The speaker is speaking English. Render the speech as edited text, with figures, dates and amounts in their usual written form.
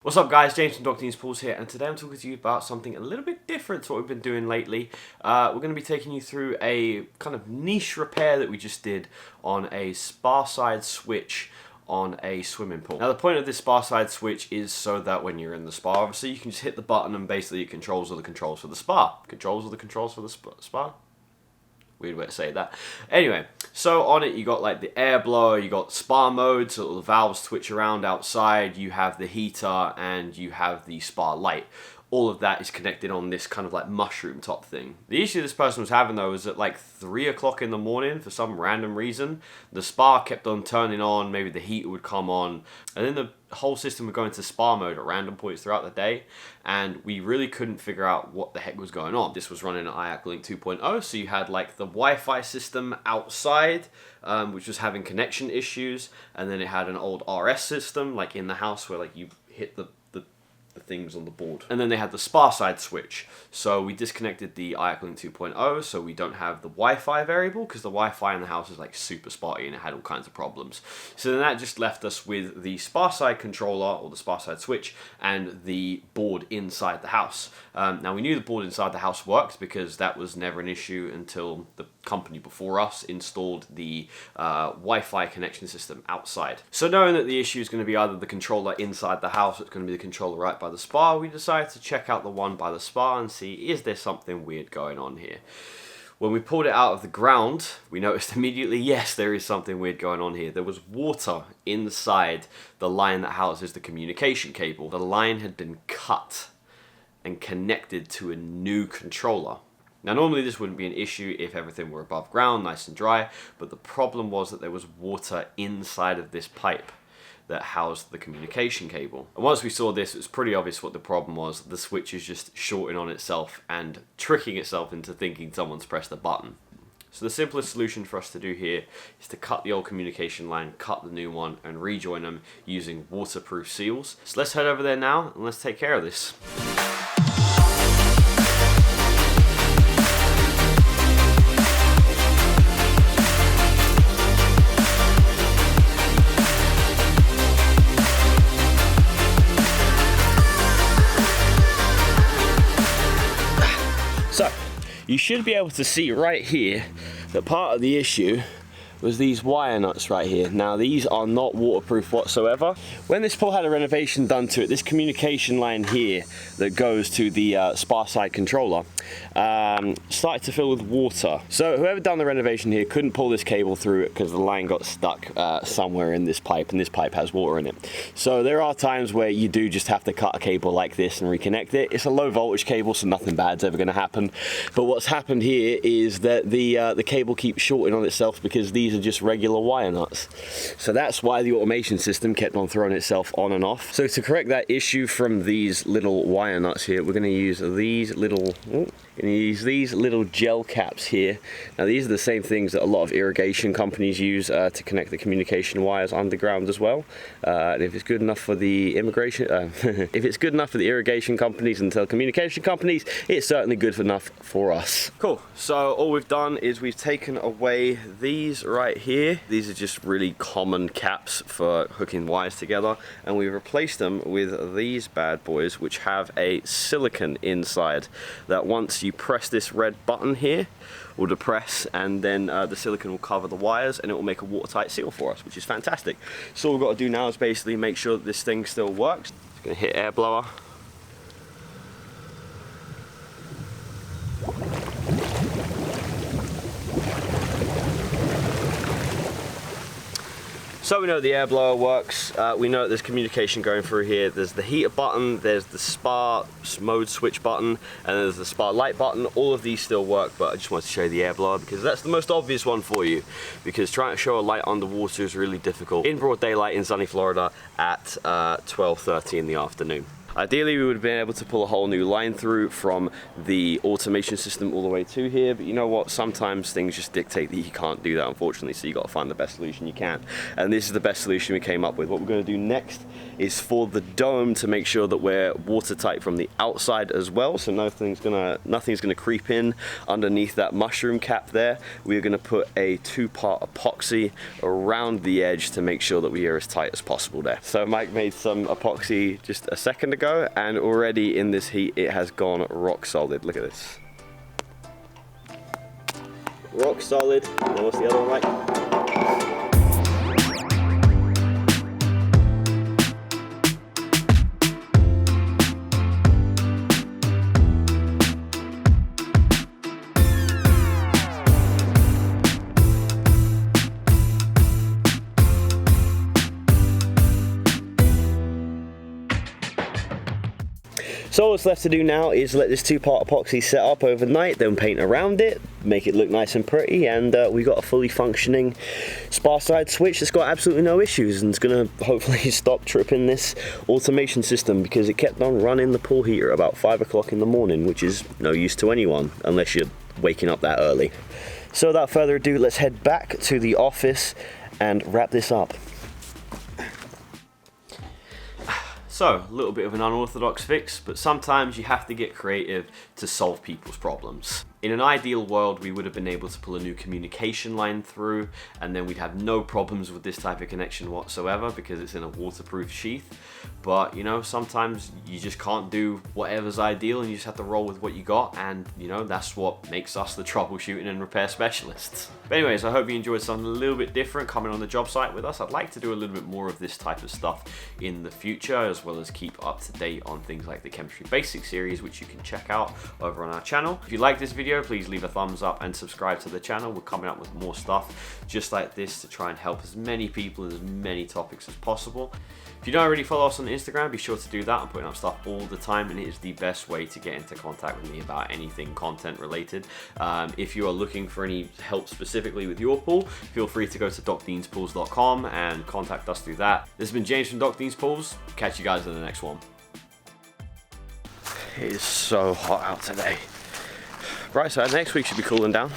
What's up guys, James from Dr. Dean's Pools here, and today I'm talking to you about something a little bit different to what we've been doing lately. We're going to be taking you through a kind of niche repair that we just did on a spa side switch on a swimming pool. Now the point of this spa side switch is so that when you're in the spa, obviously you can just hit the button and basically it controls all the controls for the spa. Controls all the controls for the spa? Weird way to say that. Anyway, so on it you got like the air blower, you got spa mode, so the valves twitch around outside, you have the heater, and you have the spa light. All of that is connected on this kind of like mushroom top thing. The issue this person was having though was at like 3 o'clock in the morning, for some random reason, the spa kept on turning on, maybe the heater would come on, and then the whole system would go into spa mode at random points throughout the day, and we really couldn't figure out what the heck was going on. This was running an IAC Link 2.0, so you had like the Wi-Fi system outside, which was having connection issues, and then it had an old RS system like in the house where like you hit the things on the board. And then they had the spa side switch. So we disconnected the IAC Link 2.0 so we don't have the Wi-Fi variable, because the Wi-Fi in the house is like super spotty and it had all kinds of problems. So then that just left us with the spa side controller or the spa side switch and the board inside the house. Now we knew the board inside the house worked because that was never an issue until the company before us installed the Wi-Fi connection system outside. So knowing that the issue is going to be either the controller inside the house or it's going to be the controller right by the spa, we decided to check out the one by the spa and see, is there something weird going on here? When we pulled it out of the ground, we noticed immediately, yes, there is something weird going on here. There was water inside the line that houses the communication cable. The line had been cut and connected to a new controller. Now normally this wouldn't be an issue if everything were above ground, nice and dry, but the problem was that there was water inside of this pipe that housed the communication cable. And once we saw this, it was pretty obvious what the problem was. The switch is just shorting on itself and tricking itself into thinking someone's pressed the button. So the simplest solution for us to do here is to cut the old communication line, cut the new one, and rejoin them using waterproof seals. So let's head over there now and let's take care of this. So, you should be able to see right here that part of the issue was these wire nuts right here. Now these are not waterproof whatsoever. When this pool had a renovation done to it, this communication line here that goes to the spa side controller started to fill with water. So whoever done the renovation here couldn't pull this cable through it because the line got stuck somewhere in this pipe, and this pipe has water in it. So there are times where you do just have to cut a cable like this and reconnect it. It's a low voltage cable, so nothing bad's ever going to happen. But what's happened here is that the cable keeps shorting on itself because these are just regular wire nuts. So that's why the automation system kept on throwing itself on and off. So to correct that issue from these little wire nuts here, we're going to use these little gel caps here. Now these are the same things that a lot of irrigation companies use to connect the communication wires underground as well. And if it's good enough for the if it's good enough for the irrigation companies and telecommunication companies, it's certainly good enough for us. Cool. So all we've done is we've taken away these right here. These are just really common caps for hooking wires together, and we've replaced them with these bad boys, which have a silicone inside that once you press this red button here, will depress, and then the silicone will cover the wires and it will make a watertight seal for us, which is fantastic. So all we've got to do now is basically make sure that this thing still works. Just going to hit air blower. So we know the air blower works, we know that there's communication going through here, there's the heater button, there's the spa mode switch button, and there's the spa light button. All of these still work, but I just wanted to show you the air blower because that's the most obvious one for you, because trying to show a light underwater is really difficult in broad daylight in sunny Florida at 12:30 in the afternoon. Ideally, we would have been able to pull a whole new line through from the automation system all the way to here, but you know what? Sometimes things just dictate that you can't do that, unfortunately, so you got to find the best solution you can. And this is the best solution we came up with. What we're going to do next is for the dome to make sure that we're watertight from the outside as well, so nothing's gonna creep in underneath that mushroom cap there. We're going to put a 2-part epoxy around the edge to make sure that we are as tight as possible there. So Mike made some epoxy just a second ago, and already in this heat it has gone rock solid. Look at this. Rock solid. And what's the other one, Mike? So what's left to do now is let this 2-part epoxy set up overnight, then paint around it, make it look nice and pretty, and we got a fully functioning spar side switch that's got absolutely no issues, and it's gonna hopefully stop tripping this automation system, because it kept on running the pool heater about 5 o'clock in the morning, which is no use to anyone unless you're waking up that early. So without further ado, let's head back to the office and wrap this up. So, a little bit of an unorthodox fix, but sometimes you have to get creative to solve people's problems. In an ideal world, we would have been able to pull a new communication line through, and then we'd have no problems with this type of connection whatsoever because it's in a waterproof sheath. But, you know, sometimes you just can't do whatever's ideal and you just have to roll with what you got, and, you know, that's what makes us the troubleshooting and repair specialists. But anyways, I hope you enjoyed something a little bit different coming on the job site with us. I'd like to do a little bit more of this type of stuff in the future, as well as keep up to date on things like the Chemistry Basics series, which you can check out over on our channel. If you like this video, please leave a thumbs up and subscribe to the channel. We're coming up with more stuff just like this to try and help as many people in as many topics as possible. If you don't already follow us on Instagram, be sure to do that. I'm putting up stuff all the time, and it is the best way to get into contact with me about anything content related. If you are looking for any help specifically with your pool, feel free to go to docdeanspools.com and contact us through that. This has been James from Doc Dean's Pools. Catch you guys in the next one. It is so hot out today. Right side next week should be cooling down.